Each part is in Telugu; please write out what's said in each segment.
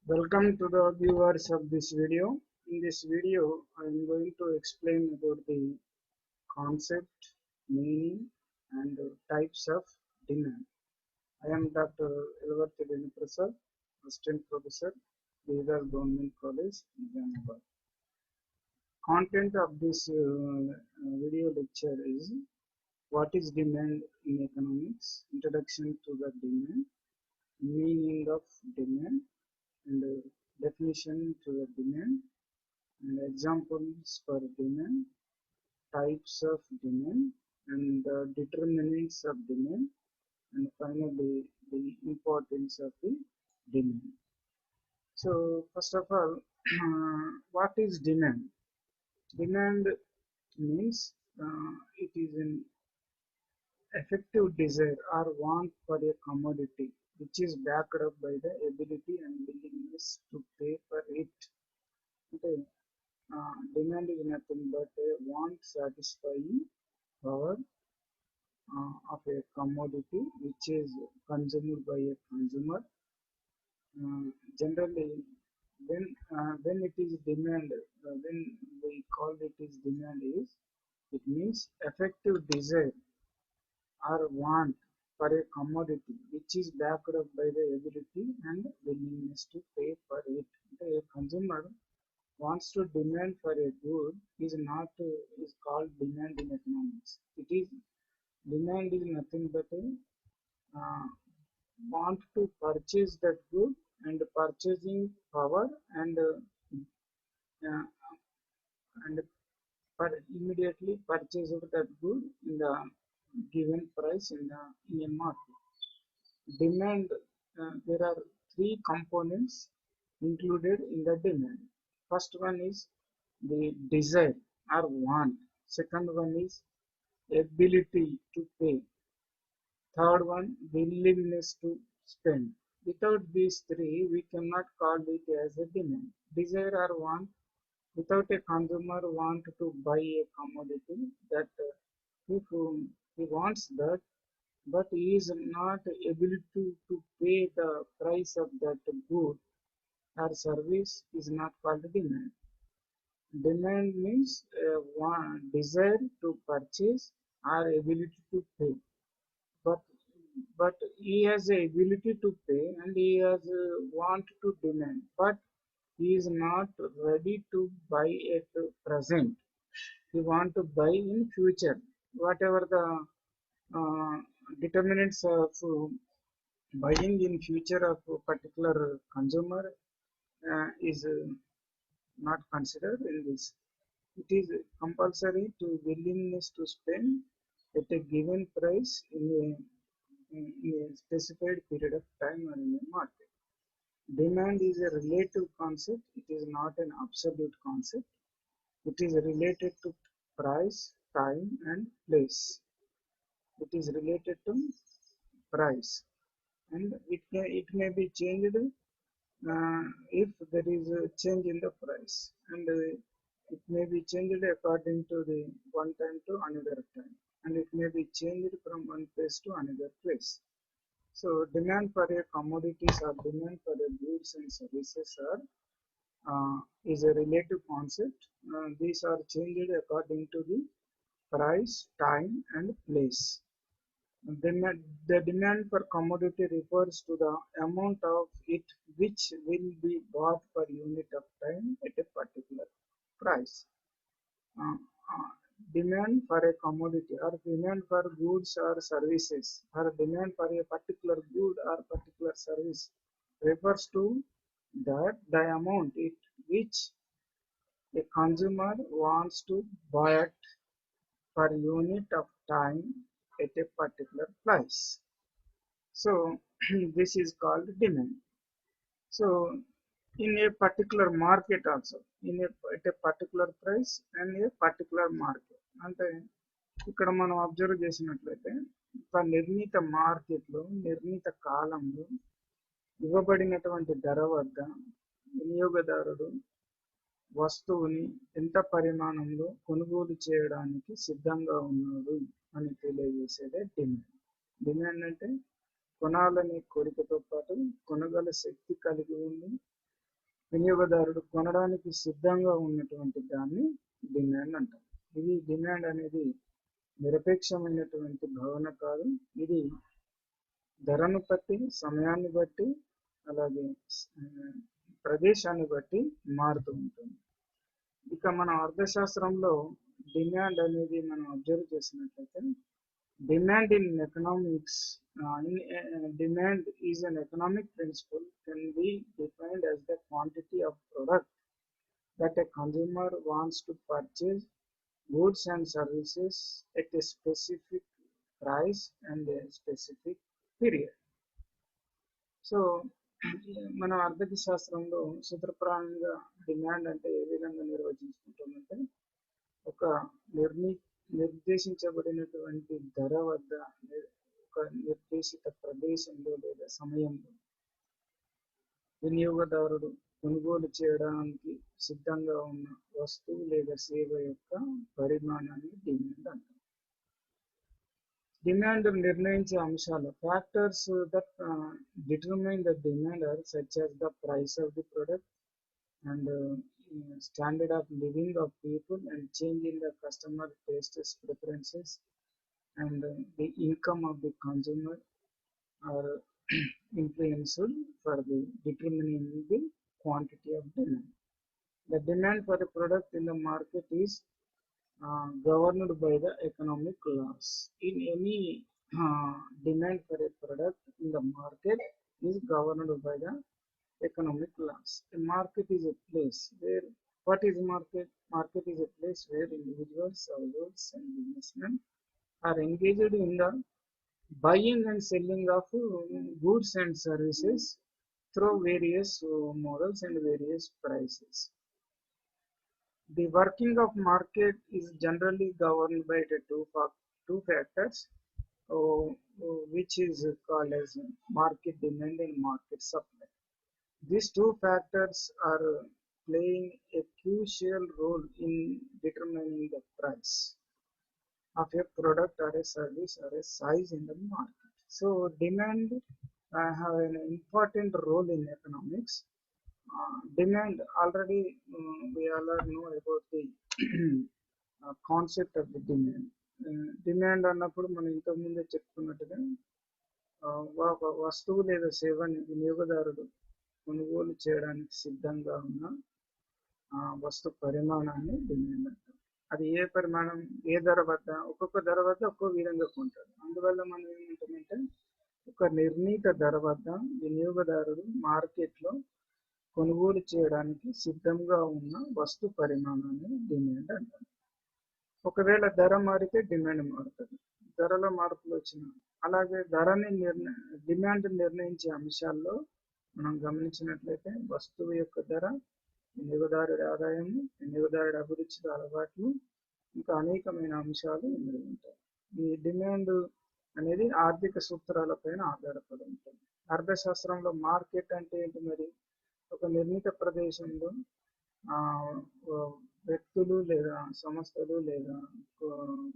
Welcome to the viewers of this video. In this video, I am going to explain about the concept, meaning, and types of demand. I am Dr. Elvarthi Prasad, Assistant Professor, Bihar Government College, Nizamabad. Content of this video lecture is what is demand in economics, introduction to the demand, meaning of demand, and definition to the demand, and examples for demand, types of demand, and the determinants of demand, and finally the importance of the demand. So first of all, what is demand? Demand means it is an effective desire or want for a commodity which is backed up by the ability and willingness to pay for it. Okay. Demand is nothing but a want satisfying power of a commodity which is consumed by a consumer. Generally, when it is demand, when we call it is demand is, it means effective desire or want for a commodity which is backed up by the ability and willingness to pay for it. A consumer wants to demand for a good is not is called demand in economics. It is demand is nothing but a want to purchase that good and purchasing power uh, and immediately purchase of that good in the given price in a market. Demand, there are three components included in the demand. First one is the desire or want. Second one is ability to pay. Third one, willingness to spend. Without these three, we cannot call it as a demand. Desire or want, without a consumer want to buy a commodity that if he wants that, but he is not able to pay the price of that good or service is not called demand. Demand means one desire to purchase or ability to pay. But but he has the ability to pay and he has want to demand, but he is not ready to buy at present. He want to buy in future. Whatever the determinants of buying in future of a particular consumer is not considered in this. It is compulsory to willingness to spend at a given price in a specified period of time or in a market. Demand is a relative concept. It is not an absolute concept. It is related to price, time, and place. It is related to price, and it may be changed if there is a change in the price, and it may be changed according to the one time to another time, and it may be changed from one place to another place. So demand for a commodities or demand for a goods and services are is a relative concept. These are changed according to the price, time, and place. The demand for commodity refers to the amount of it which will be bought per unit of time at a particular price. Uh, uh, Demand for a commodity or demand for goods or services or demand for a particular good or particular service refers to the amount it which a consumer wants to buy it per unit of time at a particular price. So this is called demand. So in a particular market also, at a particular price and a particular market. అంటే ఇక్కడ మనం అబ్జర్వ్ చేసినట్లయితే ఒక నిర్ణీత మార్కెట్లో నిర్ణీత కాలంలో ఇవ్వబడినటువంటి ధర వద్ద వినియోగదారుడు వస్తువుని ఎంత పరిమాణంలో కొనుగోలు చేయడానికి సిద్ధంగా ఉన్నాడు అని తెలియజేసేదే డిమాండ్. డిమాండ్ అంటే కొనాలనే కోరికతో పాటు కొనగల శక్తి కలిగి ఉండి వినియోగదారుడు కొనడానికి సిద్ధంగా ఉన్నటువంటి దాన్ని డిమాండ్ అంటారు. ఇది డిమాండ్ అనేది నిరపేక్షమైనటువంటి భావన కాదు. ఇది ధరను బట్టి, సమయాన్ని బట్టి, అలాగే ప్రదేశాన్ని బట్టి మారుతూ ఉంటుంది. ఇక మన అర్థశాస్త్రంలో డిమాండ్ అనేది మనం అబ్జర్వ్ చేసినట్లయితే, demand in economics, demand is an economic principle, can be defined as the quantity of product that a consumer wants to purchase goods and services at a specific price and a specific period. So మన ఆర్థిక శాస్త్రంలో సూత్రప్రాయంగా డిమాండ్ అంటే ఏ విధంగా నిర్వచించుకుంటామంటే, ఒక నిర్దేశించబడినటువంటి ధర వద్ద ఒక నిర్దేశిత ప్రదేశంలో లేదా సమయంలో వినియోగదారుడు కొనుగోలు చేయడానికి సిద్ధంగా ఉన్న వస్తువు లేదా సేవ యొక్క పరిమాణాన్ని డిమాండ్ అంటారు. డిమాండ్ నిర్ణయించే అంశాలు, factors that determine the demand are such as the price of the product and standard of living of people and change in the customer tastes, preferences, and the income of the consumer are influenced for the determining the quantity of demand. The demand for the product in the market is governed by the economic laws. In any demand for a product in the market is governed by the economic laws. A market is a place where, what is market? Market is a place where individuals, households, and businessmen are engaged in the buying and selling of goods and services through various models and various prices. The working of market is generally governed by the two factors, which is called as market demand and market supply. These two factors are playing a crucial role in determining the price of a product or a service or a size in the market. So demand have an important role in economics. Demand, already we all know about the concept of the demand. Demand అన్నప్పుడు మనం ఇంతకుముందే చెప్పుకున్నట్టుగా ఒక వస్తువు లేదా సేవని వినియోగదారుడు కొనుగోలు చేయడానికి సిద్ధంగా ఉన్న వస్తు పరిమాణాన్ని డిమాండ్ అంటారు. అది ఏ పరిమాణం, ఏ ధర వద్ద, ఒక్కొక్క ధర వద్ద ఒక్కో విధంగా కొంటారు. అందువల్ల మనం ఏమంటామంటే, ఒక నిర్ణీత ధర వద్ద వినియోగదారుడు మార్కెట్లో కొనుగోలు చేయడానికి సిద్ధంగా ఉన్న వస్తు పరిమాణాన్ని డిమాండ్ అంటారు. ఒకవేళ ధర మారితే డిమాండ్ మారుతుంది. ధరలో మార్పులు వచ్చిన, అలాగే డిమాండ్ నిర్ణయించే అంశాల్లో మనం గమనించినట్లయితే వస్తువు యొక్క ధర, వినియోగదారుడి ఆదాయము, వినియోగదారుడి అభిరుచులు, అలవాట్లు, ఇంకా అనేకమైన అంశాలు ఇందులో ఉంటాయి. ఈ డిమాండ్ అనేది ఆర్థిక సూత్రాలపైన ఆధారపడి ఉంటుంది. అర్థశాస్త్రంలో మార్కెట్ అంటే ఏంటి మరి? ఒక నిర్ణీత ప్రదేశంలో వ్యక్తులు లేదా సంస్థలు లేదా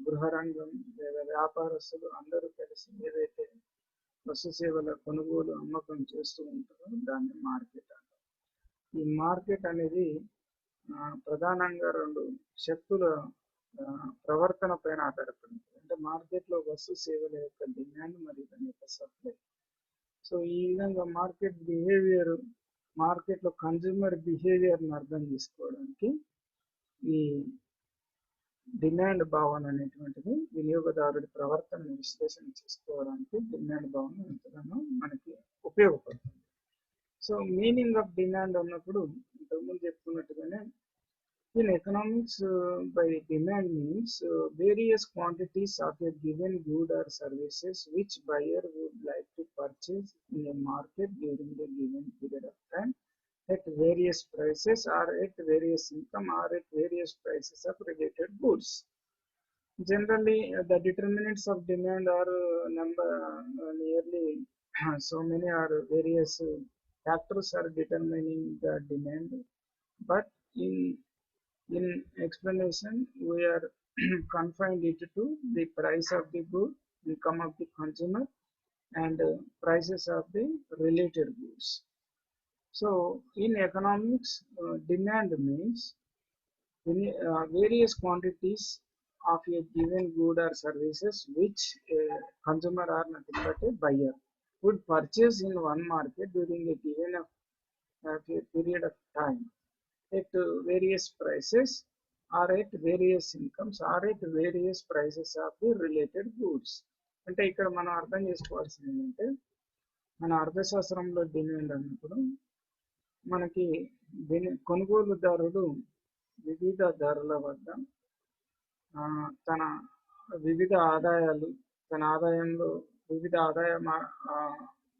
గృహరంగం లేదా వ్యాపారస్తులు అందరూ కలిసి ఏదైతే వస్తు సేవల కొనుగోలు అమ్మకం చేస్తూ ఉంటారో దాన్ని మార్కెట్ అంటారు. ఈ మార్కెట్ అనేది ప్రధానంగా రెండు శక్తుల ప్రవర్తన పైన ఆధారపడి ఉంటుంది. అంటే మార్కెట్లో వస్తు సేవల యొక్క డిమాండ్ మరియు దాని యొక్క సప్లై. సో ఈ విధంగా మార్కెట్లో కన్జ్యూమర్ బిహేవియర్ని అర్థం చేసుకోవడానికి ఈ డిమాండ్ భావన అనేటువంటిది, వినియోగదారుడి ప్రవర్తనను విశ్లేషణ చేసుకోవడానికి డిమాండ్ భావన ఎంతగానో మనకి ఉపయోగపడుతుంది. సో మీనింగ్ ఆఫ్ డిమాండ్ అన్నప్పుడు ఇంతకుముందు చెప్పుకున్నట్టుగానే, in economics by demand means various quantities of a given good or services which buyer would like to purchase in a market during a given period of time at various prices or at various income or at various prices of related goods. Generally, the determinants of demand are nearly so many are various factors are determining the demand, but in explanation we are confined it to the price of the good, income of the consumer, and prices of the related goods. So in economics, demand means various quantities of a given good or services which a consumer or nothing but a buyer would purchase in one market during a given period of time at various prices or at various incomes or at various prices of the related goods. అంటే ఇక్కడ మనం అర్థం చేసుకోవాల్సింది ఏంటంటే మన అర్థశాస్త్రంలో డిమాండ్ అన్నప్పుడు మనకి కొనుగోలుదారుడు వివిధ ధరల వద్ద తన వివిధ ఆదాయాలు తన ఆదాయంలో వివిధ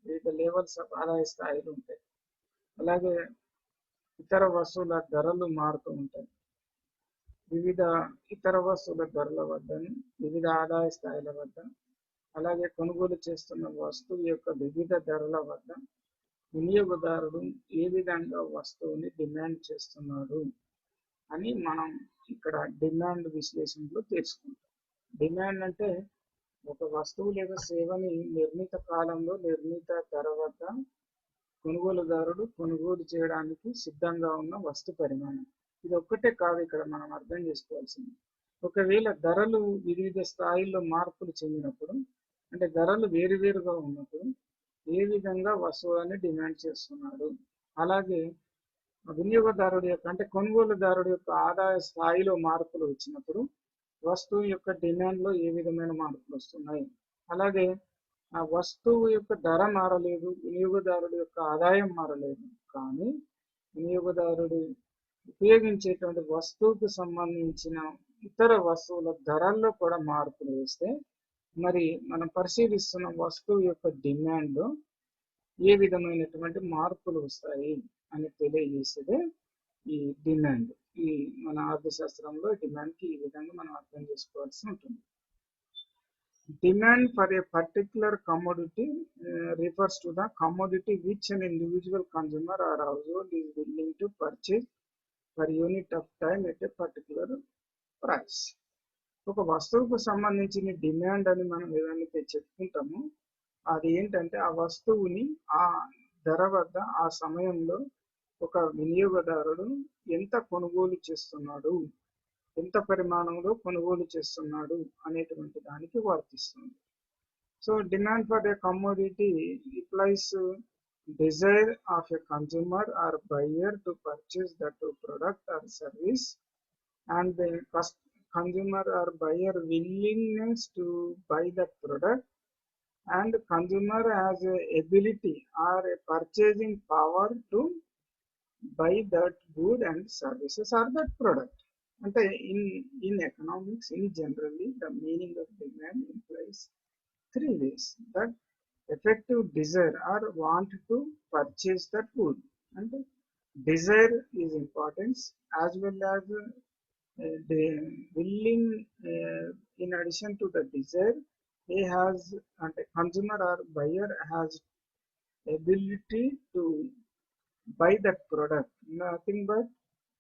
వివిధ లెవెల్స్ ఆఫ్ ఆదాయ స్థాయిలు ఉంటాయి. అలాగే ఇతర వస్తువుల ధరలు మారుతూ ఉంటాయి. వివిధ ఇతర వస్తువుల ధరల వద్ద వివిధ ఆదాయ స్థాయిల వద్ద అలాగే కొనుగోలు చేస్తున్న వస్తువు యొక్క వివిధ ధరల వద్ద వినియోగదారుడు ఏ విధంగా వస్తువుని డిమాండ్ చేస్తున్నాడు అని మనం ఇక్కడ డిమాండ్ విశ్లేషణలో తెలుసుకుంటాం. డిమాండ్ అంటే ఒక వస్తువు లేదా సేవని నిర్ణీత కాలంలో నిర్ణీత ధర వద్ద కొనుగోలుదారుడు కొనుగోలు చేయడానికి సిద్ధంగా ఉన్న వస్తు పరిమాణం. ఇది ఒక్కటే కాదు ఇక్కడ మనం అర్థం చేసుకోవాల్సింది. ఒకవేళ ధరలు వివిధ స్థాయిల్లో మార్పులు చెందినప్పుడు అంటే ధరలు వేరువేరుగా ఉన్నప్పుడు ఏ విధంగా వస్తువులని డిమాండ్ చేస్తున్నాడు, అలాగే వినియోగదారుడి యొక్క అంటే కొనుగోలుదారుడి యొక్క ఆదాయ స్థాయిలో మార్పులు వచ్చినప్పుడు వస్తువు యొక్క డిమాండ్లో ఏ విధమైన మార్పులు వస్తున్నాయి, అలాగే ఆ వస్తువు యొక్క ధర మారలేదు, వినియోగదారుడి యొక్క ఆదాయం మారలేదు, కానీ వినియోగదారుడు ఉపయోగించేటువంటి వస్తువుకు సంబంధించిన ఇతర వస్తువుల ధరల్లో కూడా మార్పులు వస్తే మరి మనం పరిశీలిస్తున్న వస్తువు యొక్క డిమాండ్లో ఏ విధమైనటువంటి మార్పులు వస్తాయి అని తెలియజేసేదే ఈ డిమాండ్. ఈ మన అర్థశాస్త్రంలో డిమాండ్కి ఈ విధంగా మనం అర్థం చేసుకోవాల్సి ఉంటుంది. Demand for a particular commodity refers to the commodity which an individual consumer or household is willing to purchase per unit of time at a particular price. ఒక వస్తువుకు సంబంధించిన డిమాండ్ అని మనం ఏదైతే చెప్పుకుంటామో అది ఏంటంటే ఆ వస్తువుని ఆ ధర వద్ద ఆ సమయంలో ఒక వినియోగదారుడు ఎంత కొనుగోలు చేస్తున్నాడు, ఎంత పరిమాణంలో కొనుగోలు చేస్తున్నాడు అనేటువంటి దానికి వర్తిస్తుంది. So demand for a commodity implies desire of a consumer or buyer to purchase that product or service, and the consumer or buyer willingness to buy that product, and consumer has a ability or a purchasing power to buy that good and services or that product. And in economics, in generally, the meaning of demand implies three ways: that effective desire or want to purchase that good, and desire is important, as well as the willing. In addition to the desire, he has, and a consumer or buyer has ability to buy that product, nothing but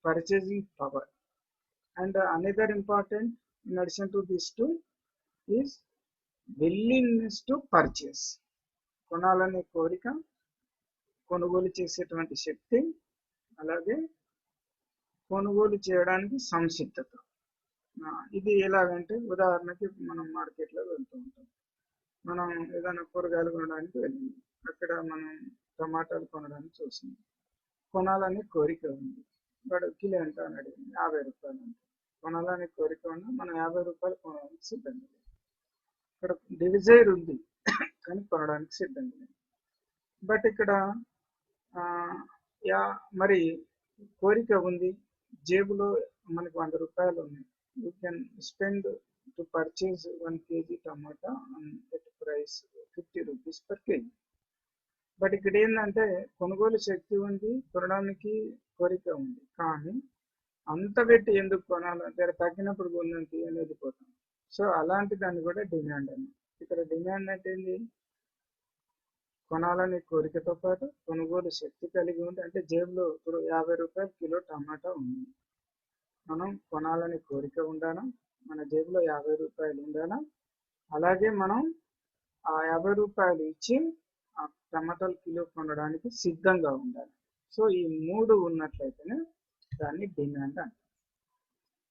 purchasing power. And another important, in addition to these two, is willingness to purchase. కొనాలనే కోరిక, కొనుగోలు చేసేటువంటి శక్తి, అలాగే కొనుగోలు చేయడానికి సంసిద్ధత. ఇది ఎలాగంటే ఉదాహరణకి మనం మార్కెట్లో వెళ్తూ ఉంటాం, మనం ఏదైనా కూరగాయలు కొనడానికి వెళ్ళింది, అక్కడ మనం టమాటాలు కొనడానికి చూసింది, కొనాలనే కోరిక ఉంది, వాడు కిలో ఎంత అని అడిగింది, 50 రూపాయలు అంటే. కొనాలనే కోరిక ఉన్నా మనం 50 రూపాయలు కొనడానికి సిద్ధంగా లేదు. ఇక్కడ డిజైర్ ఉంది కానీ కొనడానికి సిద్ధంగా లేదు. బట్ ఇక్కడ మరి కోరిక ఉంది, జేబులో మనకు 100 రూపాయలు ఉన్నాయి, you can spend to purchase 1 kg tomato at price 50 rupees per KG. But ఇక్కడ ఏంటంటే కొనుగోలు శక్తి ఉంది, కొనడానికి కోరిక ఉంది, కానీ అంత పెట్టి ఎందుకు కొనాలంటే తగ్గినప్పుడు కొనండి అనేది పోతాం. సో అలాంటి దాన్ని కూడా డిమాండ్ అని. ఇక్కడ డిమాండ్ అంటే ఏంటి? కొనాలనే కోరికతో పాటు కొనుగోలు శక్తి కలిగి ఉంది. అంటే జేబులో ఇప్పుడు 50 రూపాయలు కిలో టమాటా ఉంది, మనం కొనాలనే కోరిక ఉండాలా, మన జేబులో 50 రూపాయలు ఉండాలా, అలాగే మనం ఆ 50 రూపాయలు ఇచ్చి ఆ టమాటాలు కిలో కొనడానికి సిద్ధంగా ఉండాలి. సో ఈ మూడు ఉన్నట్లయితేనే దాన్ని డిమాండ్ అంటారు.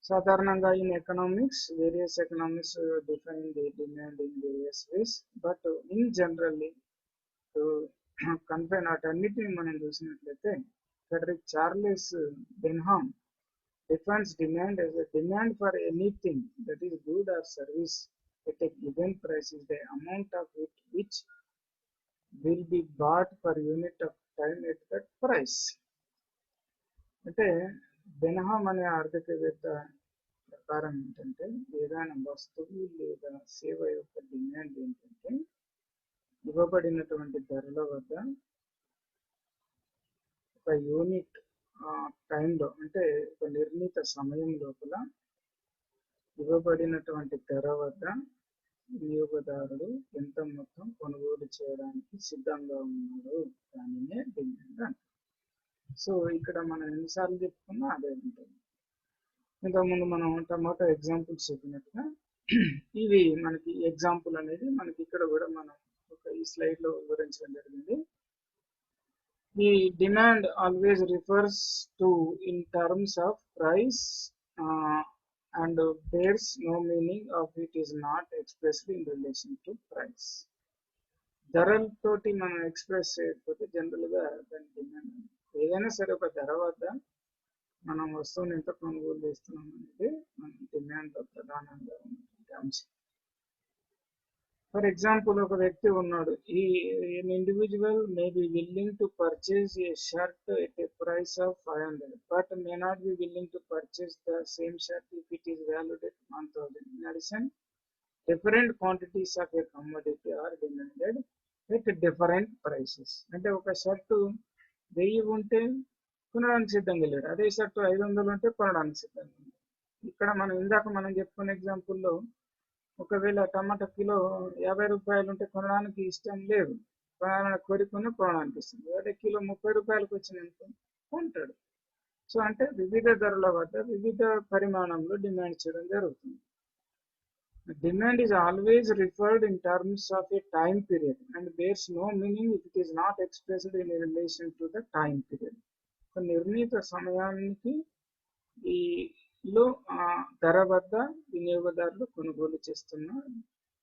సాధారణంగా in economics various economics define the demand in various ways, but in generally confine వాటన్నిటిని మనం చూసినట్లయితే Frederic Charles Benham defines demand as a demand for anything that is good or service at a given price is the amount of it which will be bought per unit of time at that price. అంటే బెన్హామ్ అనే ఆర్థికవేత్త ప్రకారం ఏంటంటే ఏదైనా వస్తువు లేదా సేవ యొక్క డిమాండ్ ఏంటంటే ఇవ్వబడినటువంటి ధరల వద్ద ఒక యూనిట్ టైంలో అంటే ఒక నిర్ణీత సమయం లోపల ఇవ్వబడినటువంటి ధర వద్ద వినియోగదారుడు ఎంత మొత్తం కొనుగోలు చేయడానికి సిద్ధంగా ఉన్నాడు దానినే డిమాండ్ అంటారు. సో ఇక్కడ మనం ఎన్నిసార్లు చెప్పుకున్నా అదే ఉంటుంది. ఇంతకుముందు మనం టమాటో ఎగ్జాంపుల్స్ చెప్పినట్టుగా ఇవి మనకి ఎగ్జాంపుల్ అనేది మనకి ఇక్కడ కూడా మనం ఒక ఈ స్లైడ్ లో వివరించడం జరిగింది. The demand always refers to in terms of price and bears no meaning of it is not expressed in relation to price. ధరలతోటి మనం ఎక్స్ప్రెస్ చేయకపోతే జనరల్గా దాని డిమాండ్ ఏదైనా సరే ఒక ధర వద్ద మనం వస్తువుని ఎంత కొనుగోలు చేస్తున్నాం అనేది మన డిమాండ్లో ప్రధానంగా ఉన్నటువంటి అంశం. ఫర్ ఎగ్జాంపుల్ ఒక వ్యక్తి ఉన్నాడు, ఈ individual may be willing to purchase a shirt at a price of 500 but may not be willing to purchase the same shirt if it is valued at 1000. In addition different quantities of a commodity are demanded at different prices. అంటే ఒక షర్టు 1000 ఉంటే కొనడానికి సిద్ధంగా లేడు, అదే షర్టు 500 ఉంటే కొనడానికి సిద్ధంగా ఉంది. ఇక్కడ మనం ఇందాక మనం చెప్పుకున్న ఎగ్జాంపుల్లో ఒకవేళ టమాటా కిలో 50 రూపాయలు ఉంటే కొనడానికి ఇష్టం లేదు, కొనాలని కోరికను కొనడానికి ఇష్టం లేదు, అదే కిలో 30 రూపాయలకు వచ్చినందుకు కొంటాడు. సో అంటే వివిధ ధరల వద్ద వివిధ పరిమాణంలో డిమాండ్ చేయడం జరుగుతుంది. Demand is always referred in terms of a time period and bears no meaning if it is not expressed in relation to the time period. ఒక నిర్ణీత సమయానికి ఈ లో ధర వద్ద వినియోగదారులు కొనుగోలు చేస్తున్న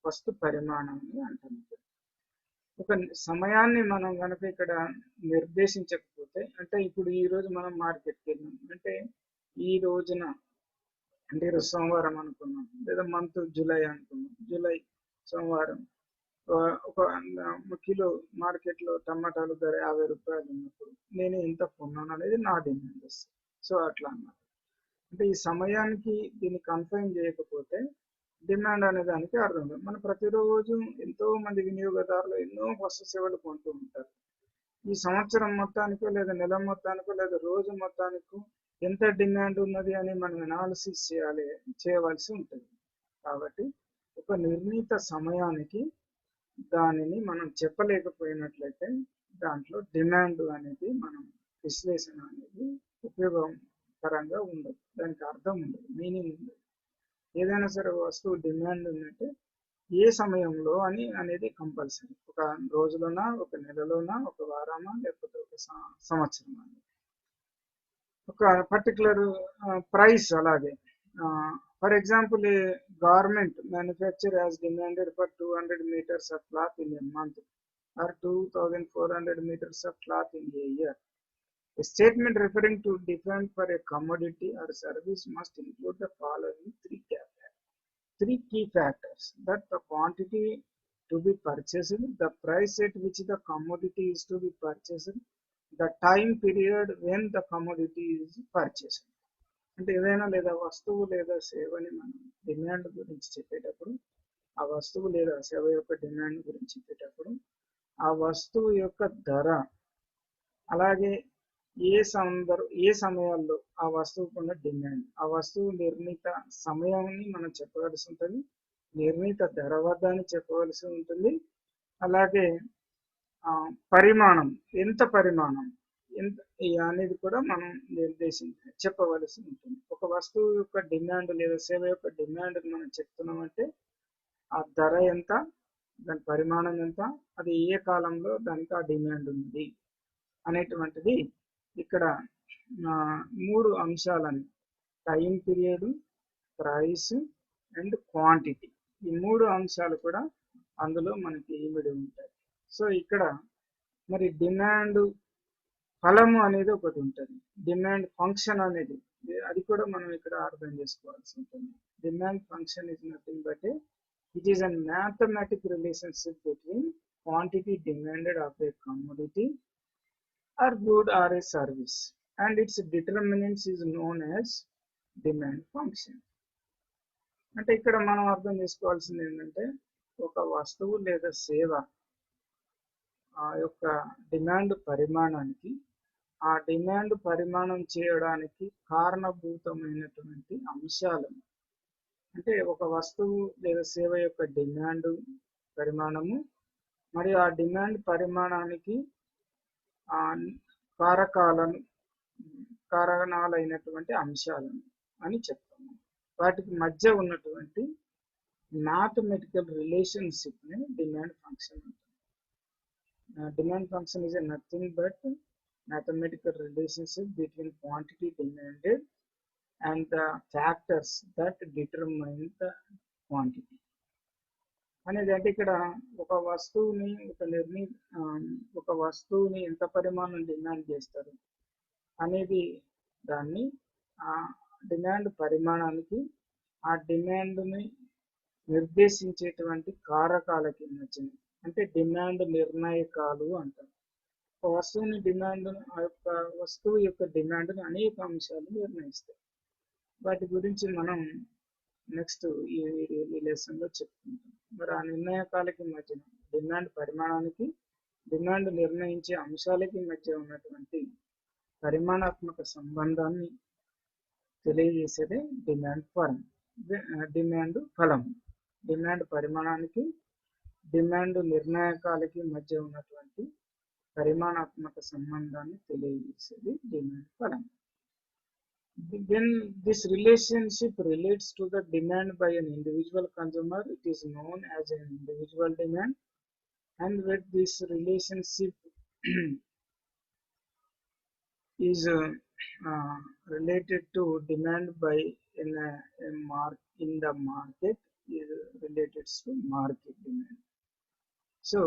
వస్తు పరిమాణాన్ని అంటారు. ఒక సమయాన్ని మనం కనుక ఇక్కడ నిర్దేశించకపోతే, అంటే ఇప్పుడు ఈ రోజు మనం మార్కెట్కి వెళ్ళాం అంటే ఈ రోజున అంటే ఈరోజు సోమవారం అనుకున్నాం, లేదా మంత్ జూలై అనుకున్నాం, జూలై సోమవారం ఒక కిలో మార్కెట్లో టమాటాలు ధర 50 రూపాయలు ఉన్నప్పుడు నేను ఎంత కొన్నాను అనేది నా డిమాండ్ వస్తుంది. సో అట్లా అన్నమాట. అంటే ఈ సమయానికి దీన్ని కన్ఫైన్ చేయకపోతే డిమాండ్ అనే దానికి అర్థం లేదు. మనం ప్రతిరోజు ఎంతో మంది వినియోగదారులు ఎన్నో వస్తు సేవలు కొంటూ ఉంటారు. ఈ సంవత్సరం మొత్తానికో లేదా నెల మొత్తానికో లేదా రోజు మొత్తానికో ఎంత డిమాండ్ ఉన్నది అని మనం అనాలిసిస్ చేయవలసి ఉంటుంది. కాబట్టి ఒక నిర్ణీత సమయానికి దానిని మనం చెప్పలేకపోయినట్లయితే దాంట్లో డిమాండ్ అనేది మనం విశ్లేషణ అనేది ఉపయోగకరంగా ఉండదు, దానికి అర్థం ఉండదు, మీనింగ్ ఉండదు. ఏదైనా సరే వస్తువు డిమాండ్ ఉందంటే ఏ సమయంలో అనేది కంపల్సరీ. ఒక రోజులోనా, ఒక నెలలోనా, ఒక వారమా, లేకపోతే ఒక సంవత్సరమా, ఒక పర్టికులర్ ప్రైస్. అలాగే for example A garment manufacture has demanded for 200 meters of cloth in a month or 2400 meters of cloth in a year. A statement referring to demand for a commodity or service must include the following three key factors: that the quantity to be purchased, the price at which the commodity is to be purchased, the time period when the commodity is purchased. అంటే ఏదైనా లేదా వస్తువు లేదా సేవని మనం డిమాండ్ గురించి చెప్పేటప్పుడు, ఆ వస్తువు లేదా సేవ యొక్క డిమాండ్ గురించి చెప్పేటప్పుడు ఆ వస్తువు యొక్క ధర, అలాగే ఏ సమయాల్లో ఆ వస్తువుకు ఉన్న డిమాండ్, ఆ వస్తువు నిర్ణీత సమయాన్ని మనం చెప్పవలసి ఉంటుంది, నిర్ణీత ధర వద్ద అని చెప్పవలసి ఉంటుంది, అలాగే పరిమాణం ఎంత పరిమాణం ఎంత అనేది కూడా మనం చెప్పవలసి ఉంటుంది. ఒక వస్తువు యొక్క డిమాండ్ లేదా సేవ యొక్క డిమాండ్ మనం చెప్తున్నామంటే ఆ ధర ఎంత, దాని పరిమాణం ఎంత, అది ఏ కాలంలో దానికి ఆ డిమాండ్ ఉంది అనేటువంటిది ఇక్కడ మూడు అంశాలని time period, price and quantity, ఈ మూడు అంశాలు కూడా అందులో మనకి ఇమిడి ఉంటాయి. సో ఇక్కడ మరి డిమాండ్ ఫలము అనేది ఒకటి ఉంటుంది, డిమాండ్ ఫంక్షన్ అనేది, అది కూడా మనం ఇక్కడ అర్థం చేసుకోవాల్సి ఉంటుంది. Demand function is nothing but it is a mathematic relationship between quantity demanded of a commodity or good or a service, and its determinants is known as demand function. అంటే ఇక్కడ మనం అర్థం చేసుకోవాల్సింది ఏంటంటే ఒక వస్తువు లేదా సేవ ఆ యొక్క డిమాండ్ పరిమాణానికి, ఆ డిమాండ్ పరిమాణం చేయడానికి కారణభూతమైనటువంటి అంశాలను, అంటే ఒక వస్తువు లేదా సేవ యొక్క డిమాండ్ పరిమాణము మరియు ఆ డిమాండ్ పరిమాణానికి కారణాలైనటువంటి అంశాలను అని చెప్తాము. వాటికి మధ్య ఉన్నటువంటి మ్యాథమెటికల్ రిలేషన్షిప్ ని డిమాండ్ ఫంక్షన్ అంటారు. Demand function is nothing but mathematical relationship between quantity demanded and the factors that determine the quantity. అనేది అంటే ఇక్కడ ఒక వస్తువుని ఎంత పరిమాణం డిమాండ్ చేస్తారు అనేది దాన్ని ఆ డిమాండ్ పరిమాణానికి, ఆ డిమాండ్ని నిర్దేశించేటువంటి కారకాలకి మధ్య, అంటే డిమాండ్ నిర్ణాయకాలు అంటారు. ఒక వస్తువు యొక్క డిమాండ్ను అనేక అంశాలు నిర్ణయిస్తాయి. వాటి గురించి మనం నెక్స్ట్ ఈ లెసన్లో చెప్పుకుంటాం. మరి ఆ నిర్ణాయకాలకి మధ్య, డిమాండ్ పరిమాణానికి, డిమాండ్ నిర్ణయించే అంశాలకి మధ్య ఉన్నటువంటి పరిమాణాత్మక సంబంధాన్ని తెలియజేసేదే డిమాండ్ ఫలం. డిమాండ్ పరిమాణానికి, డిమాండ్ నిర్ణాయకాలకి మధ్య ఉన్నటువంటి పరిమాణాత్మక సంబంధాన్ని తెలియజేసేది డిమాండ్ ఫలం. When this relationship relates to the demand by an individual consumer, it is known as an individual demand. And when this relationship is related to demand by in the market, is related to market demand. So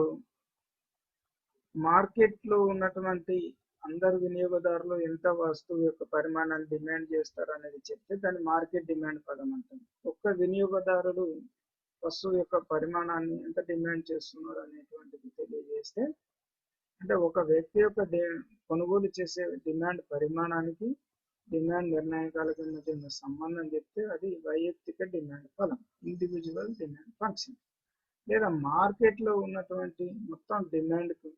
మార్కెట్లో ఉన్నటువంటి అందరు వినియోగదారులు ఎంత వస్తువు యొక్క పరిమాణాన్ని డిమాండ్ చేస్తారు అనేది చెప్తే దాన్ని మార్కెట్ డిమాండ్ ఫలం అంటారు. ఒక్క వినియోగదారుడు వస్తువు యొక్క పరిమాణాన్ని ఎంత డిమాండ్ చేస్తున్నారు అనేటువంటిది తెలియజేస్తే, అంటే ఒక వ్యక్తి యొక్క కొనుగోలు చేసే డిమాండ్ పరిమాణానికి, డిమాండ్ నిర్ణాయకాలకు మధ్య ఉన్న సంబంధం చెప్తే అది వైయక్తిక డిమాండ్ ఫలం, ఇండివిజువల్ డిమాండ్ ఫంక్షన్. లేదా మార్కెట్లో ఉన్నటువంటి మొత్తం డిమాండ్కు,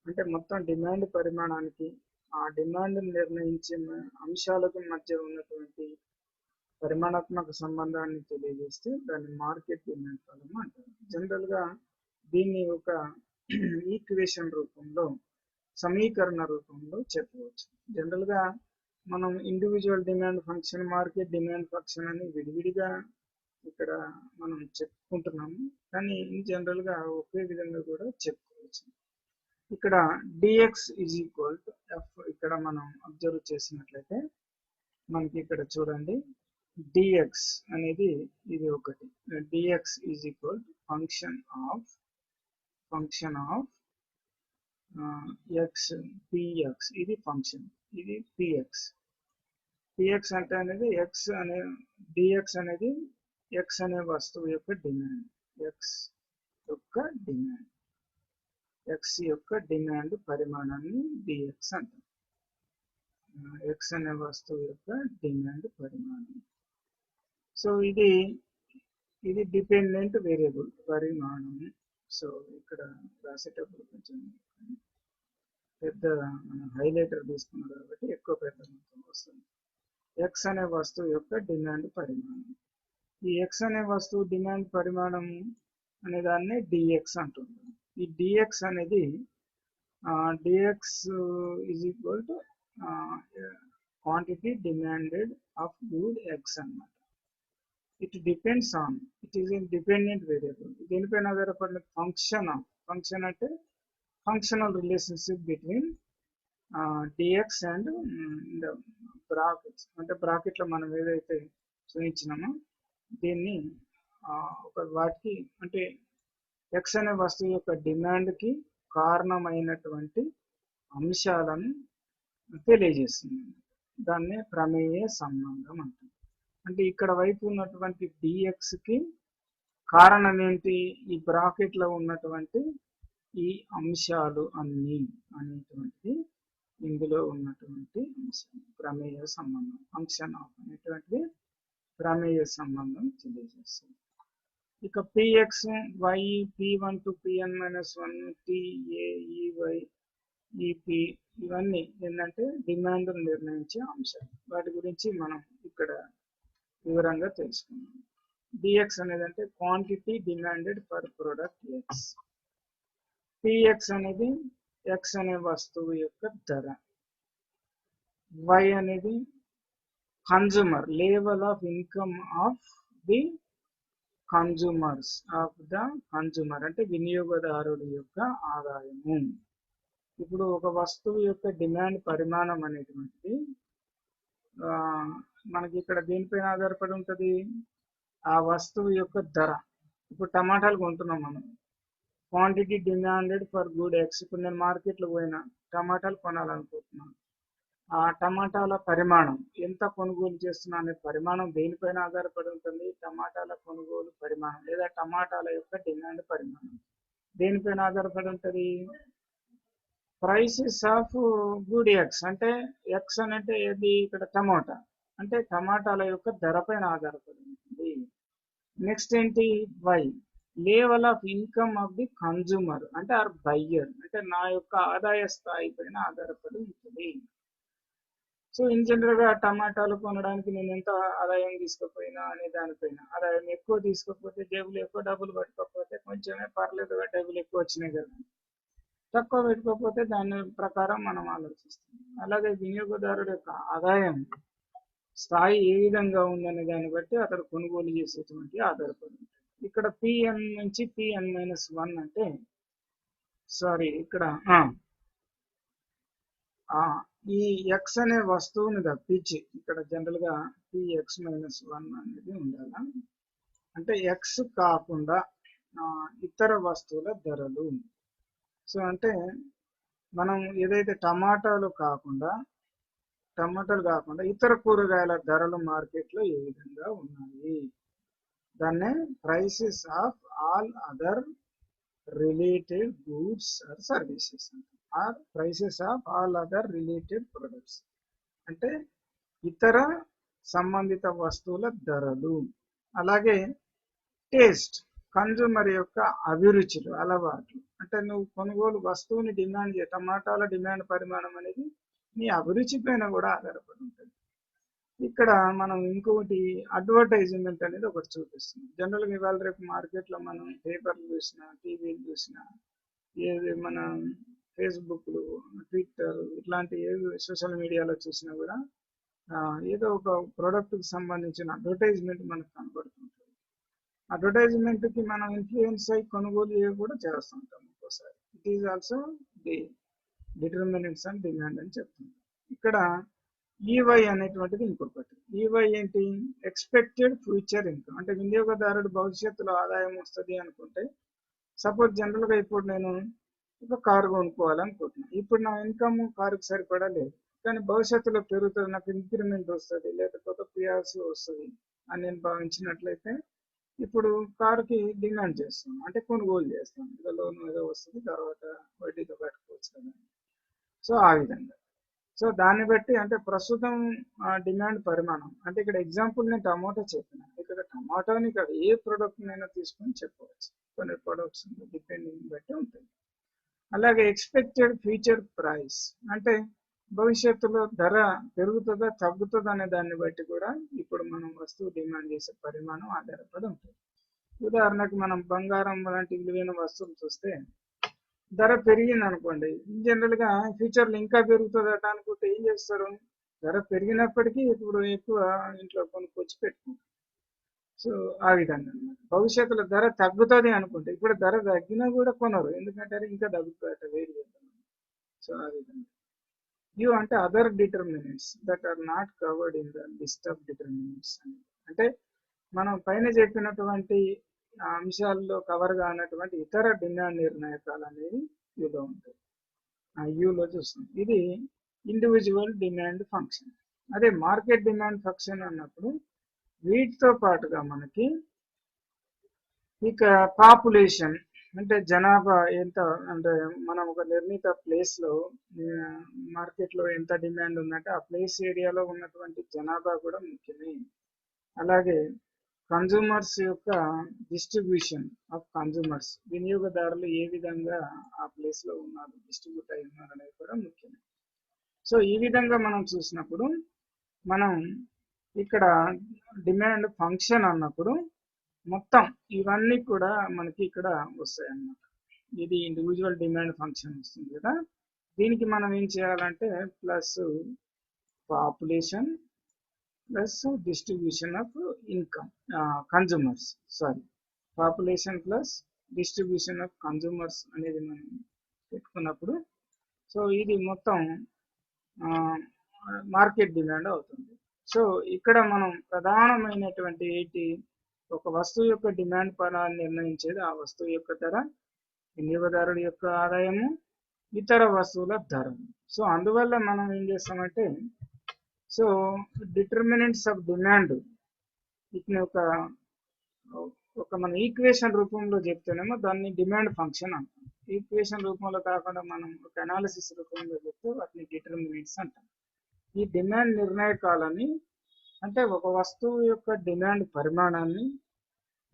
అంటే మొత్తం డిమాండ్ పరిమాణానికి, ఆ డిమాండ్ నిర్ణయించే అంశాలకు మధ్య ఉన్నటువంటి పరిమాణాత్మక సంబంధాన్ని తెలియజేస్తే దాన్ని మార్కెట్ డిమాండ్ ఫలం అంటారు. జనరల్గా దీన్ని ఒక ఈక్వేషన్ రూపంలో, సమీకరణ రూపంలో చెప్పవచ్చు. జనరల్గా మనం individual demand function, market demand function అని విడివిడిగా ఇక్కడ మనం చెప్పుకుంటున్నాము, కానీ ఇన్ జనరల్గా ఒకే విధంగా కూడా చెప్పుకోవచ్చు. ఇక్కడ dx is equal to F, ఇక్కడ మనం అబ్జర్వ్ చేసినట్లయితే మనకి ఇక్కడ చూడండి dx అనేది ఇది ఒకటి, dx is equal to function of x px, ఇది ఫంక్షన్, ఇది px అంటే అనేది x అనే dx అనేది x అనే వస్తువు యొక్క డిమాండ్, x యొక్క డిమాండ్ పరిమాణాన్ని dx అంటాం. x అనే వస్తువు యొక్క డిమాండ్ పరిమాణం. సో ఇది డిపెండెంట్ వేరియబుల్ పరిమాణం. సో ఇక్కడ రాసేటప్పుడు కొంచెం పెద్ద మనం హైలైటర్ తీసుకున్నాం కాబట్టి ఎక్కువ పెద్ద మొత్తం వస్తుంది. x అనే వస్తువు యొక్క డిమాండ్ పరిమాణం. ఈ x అనే వస్తువు డిమాండ్ పరిమాణం అనే దాన్ని dx అంటున్నాం. ఈ dx అనేది dx is equal to quantity demanded of good x అన్నమాట. It depends on, it is a dependent variable. దేనిపైన ఆధారపడిన? ఫంక్షన్ అంటే functional relationship between DX and brackets, అంటే బ్రాకెట్లో మనం ఏదైతే చూపించినామో దీన్ని ఒక వాటికి అంటే ఎక్స్ అనే వస్తువు యొక్క డిమాండ్కి కారణమైనటువంటి అంశాలను తెలియజేస్తుంది. దాన్నే ప్రమేయ సంబంధం అంటాం. అంటే ఇక్కడ వైపు ఉన్నటువంటి డిఎక్స్కి కారణం ఏంటి? ఈ బ్రాకెట్లో ఉన్నటువంటి ఈ అంశాలు అన్నీ అనేటువంటిది ఇందులో ఉన్నటువంటి అంశం ప్రమేయ సంబంధం. ఫంక్షన్ ఆఫ్ అనేటువంటిది ప్రమేయ సంబంధం తెలియజేస్తుంది. ఇక పిఎక్స్ వై పి1 టు pn-1 టిఏఈవై ఈపి ఇవన్నీ ఏంటంటే డిమాండ్ నిర్ణయించే అంశాలు. వాటి గురించి మనం ఇక్కడ వివరంగా తెలుసుకున్నాం. డిఎక్స్ అనేది అంటే quantity demanded per product X. PX అనేది ఎక్స్ అనే వస్తువు యొక్క ధర. వై అనేది consumer level of income of the consumers of the consumer అంటే వినియోగదారుడి యొక్క ఆదాయము. ఇప్పుడు ఒక వస్తువు యొక్క డిమాండ్ పరిమాణం అనేటువంటిది మనకి ఇక్కడ దేనిపైన ఆధారపడి ఉంటుంది? ఆ వస్తువు యొక్క ధర. ఇప్పుడు టమాటాలు కొంటున్నాం మనం, quantity demanded for good X. ఇప్పుడు నేను మార్కెట్లో పోయినా టమాటాలు కొనాలనుకుంటున్నాను. ఆ టమాటాల పరిమాణం ఎంత కొనుగోలు చేస్తున్నా అనే పరిమాణం దేనిపైన ఆధారపడి ఉంటుంది? టమాటాల కొనుగోలు పరిమాణం లేదా టమాటాల యొక్క డిమాండ్ పరిమాణం దేనిపైన ఆధారపడి ఉంటుంది? ప్రైసెస్ ఆఫ్ గుడ్ ఎక్స్ అంటే ఎక్స్ అంటే ఏది? ఇక్కడ టమాటా అంటే టమాటాల యొక్క ధర పైన ఆధారపడి ఉంటుంది. నెక్స్ట్ ఏంటి? Y level of income of the consumer అంటే ఆర్ బయ్యర్ అంటే నా యొక్క ఆదాయ స్థాయి పైన ఆధారపడి ఉంటుంది. సో ఇన్ జనరల్ గా టమాటాలు కొనడానికి నేను ఎంత ఆదాయం తీసుకుపోయినా అనే దానిపైన, ఆదాయం ఎక్కువ తీసుకోకపోతే జేబులు ఎక్కువ డబ్బులు పట్టుకోకపోతే కొంచెమే పర్లేదు డబ్బులు ఎక్కువ వచ్చినాయి కదా, తక్కువ పెట్టుకోకపోతే దాని ప్రకారం మనం ఆలోచిస్తాం. అలాగే వినియోగదారుడు యొక్క ఆదాయం స్థాయి ఏ విధంగా ఉందనే దాన్ని బట్టి అతడు కొనుగోలు చేసేటువంటి ఆధారపడి ఉంటుంది. ఇక్కడ పిఎన్ నుంచి pn-1 అంటే సారీ ఇక్కడ ఈ ఎక్స్ అనే వస్తువుని తప్పించి ఇక్కడ జనరల్ గా px-1 అనేది ఉండాల. అంటే ఎక్స్ కాకుండా ఇతర వస్తువుల ధరలు. సో అంటే మనం ఏదైతే టమాటాలు కాకుండా ఇతర కూరగాయల ధరలు మార్కెట్లో ఏ విధంగా ఉన్నాయి, దాన్నే prices of all other related goods or services or prices of all other related products అంటే ఇతర సంబంధిత వస్తువుల ధరలు. అలాగే టేస్ట్ కన్జ్యూమర్ యొక్క అభిరుచులు, అలవాట్లు. అంటే నువ్వు కొనుగోలు వస్తువుని డిమాండ్ టమాటాల డిమాండ్ పరిమాణం అనేది నీ అభిరుచి పైన కూడా ఆధారపడి ఉంటుంది. ఇక్కడ మనం ఇంకొకటి అడ్వర్టైజ్మెంట్ అనేది ఒకటి చూపిస్తుంది. జనరల్గా ఇవాళ రేపు మార్కెట్లో మనం పేపర్లు చూసినా టీవీలు చూసినా ఏది మన ఫేస్బుక్లు ట్విట్టర్ ఇట్లాంటి ఏది సోషల్ మీడియాలో చూసినా కూడా ఏదో ఒక ప్రోడక్ట్కి సంబంధించిన అడ్వర్టైజ్మెంట్ మనకు కనబడుతుంటుంది. అడ్వర్టైజ్మెంట్కి మనం ఇన్ఫ్లుయెన్స్ అయ్యి కొనుగోలు కూడా చేస్తుంటాం ఒక్కోసారి. It is also the determinants and demand అని చెప్తుంది. ఇక్కడ ఈవై అనేటువంటిది ఇంకొకటి. ఈవై ఏంటి? ఎక్స్పెక్టెడ్ ఫ్యూచర్ ఇన్కమ్ అంటే వినియోగదారుడు భవిష్యత్తులో ఆదాయం వస్తుంది అనుకుంటే, సపోజ్ జనరల్గా ఇప్పుడు నేను ఒక కారు కొనుక్కోవాలనుకుంటున్నాను. ఇప్పుడు నా ఇన్కమ్ కారుకి సరిపడా లేదు, కానీ భవిష్యత్తులో పెరుగుతుంది, నాకు ఇంక్రిమెంట్ వస్తుంది లేకపోతే పిఆర్సీ వస్తుంది అని నేను భావించినట్లయితే ఇప్పుడు కారుకి డిమాండ్ చేస్తాను, అంటే కొనుగోలు చేస్తాను. ఏదో లోన్ ఏదో వస్తుంది, తర్వాత వడ్డీతో కట్టుకోవచ్చు కదా. సో ఆ విధంగా సో దాన్ని బట్టి అంటే ప్రస్తుతం డిమాండ్ పరిమాణం అంటే ఇక్కడ ఎగ్జాంపుల్ నేను టమాటా చెప్పిన, ఇక్కడ టమాటాని ఇక్కడ ఏ ప్రోడక్ట్ అయినా తీసుకొని చెప్పవచ్చు. కొన్ని ప్రొడక్ట్స్ డిపెండింగ్ బట్టి ఉంటుంది. అలాగే ఎక్స్పెక్టెడ్ ఫ్యూచర్ ప్రైస్ అంటే భవిష్యత్తులో ధర పెరుగుతుందా తగ్గుతుందా అనే దాన్ని బట్టి కూడా ఇప్పుడు మనం వస్తువు డిమాండ్ చేసే పరిమాణం ఆధారపడి ఉంటుంది. ఉదాహరణకు మనం బంగారం లాంటి విలువైన వస్తువులు చూస్తే ధర పెరిగింది అనుకోండి, జనరల్గా ఫ్యూచర్లో ఇంకా పెరుగుతుందట అనుకుంటే ఏం చేస్తారు? ధర పెరిగినప్పటికీ ఇప్పుడు ఎక్కువ ఇంట్లో కొనుక్కొచ్చి పెట్టుకుంటారు. సో ఆ విధంగా అనమాట. భవిష్యత్తులో ధర తగ్గుతుంది అనుకుంటే ఇప్పుడు ధర తగ్గినా కూడా కొనరు, ఎందుకంటే ఇంకా తగ్గుతుందట వేడి చేద్దాం. సో ఆ విధంగా U అంటే other determinants that are not covered in the list of determinants అని. అంటే మనం పైన చెప్పినటువంటి అంశాల్లో కవర్ కానటువంటి ఇతర డిమాండ్ నిర్ణాయకాలు అనేవి యూలో ఉంటాయి. యూలో చూస్తాం. ఇది ఇండివిజువల్ డిమాండ్ ఫంక్షన్. అదే మార్కెట్ డిమాండ్ ఫంక్షన్ అన్నప్పుడు వీటితో పాటుగా మనకి ఇక పాపులేషన్ అంటే జనాభా ఎంత, అంటే మనం ఒక నిర్ణీత ప్లేస్ లో మార్కెట్ లో ఎంత డిమాండ్ ఉందంటే ఆ ప్లేస్ ఏరియాలో ఉన్నటువంటి జనాభా కూడా ముఖ్యమే. అలాగే కన్జ్యూమర్స్ యొక్క డిస్ట్రిబ్యూషన్ ఆఫ్ కన్జ్యూమర్స్, వినియోగదారులు ఏ విధంగా ఆ ప్లేస్ లో ఉన్నారు, డిస్ట్రిబ్యూట్ అయి ఉన్నారు అనేది కూడా ముఖ్యమే. సో ఈ విధంగా మనం చూసినప్పుడు మనం ఇక్కడ డిమాండ్ ఫంక్షన్ అన్నప్పుడు మొత్తం ఇవన్నీ కూడా మనకి ఇక్కడ వస్తాయి అన్నమాట. ఇది ఇండివిజువల్ డిమాండ్ ఫంక్షన్ వస్తుంది కదా. దీనికి మనం ఏం చేయాలంటే plus population plus distribution of income consumers, sorry population plus distribution of consumers అనేది మనం పెట్టుకున్నప్పుడు సో ఇది మొత్తం మార్కెట్ డిమాండ్ అవుతుంది. సో ఇక్కడ మనం ప్రధానమైనటువంటి ఏంటి, ఒక వస్తువు యొక్క డిమాండ్ పరాన్ని నిర్ణయించేది ఆ వస్తువు యొక్క ధర, వినియోగదారుడి యొక్క ఆదాయము, ఇతర వస్తువుల ధరలు. సో అందువల్ల మనం ఏం చేస్తామంటే సో డిటర్మినెంట్స్ ఆఫ్ డిమాండ్ వీటిని ఒక మన ఈక్వేషన్ రూపంలో చెప్తేనేమో దాన్ని డిమాండ్ ఫంక్షన్ అంటాం. ఈక్వేషన్ రూపంలో కాకుండా మనం ఒక అనాలిసిస్ రూపంలో చెప్తే వాటిని డిటర్మినెంట్స్ అంటాం. ఈ డిమాండ్ నిర్ణాయకాలని అంటే ఒక వస్తువు యొక్క డిమాండ్ పరిమాణాన్ని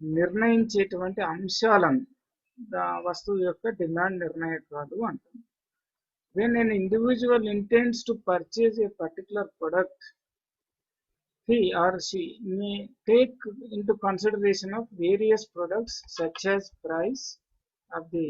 నిర్ణయించేటువంటి అంశాలను వస్తువు యొక్క డిమాండ్ నిర్ణాయకాలు అంటాం. When an individual intends to purchase a particular product, he or she may take into consideration of various products such as price of the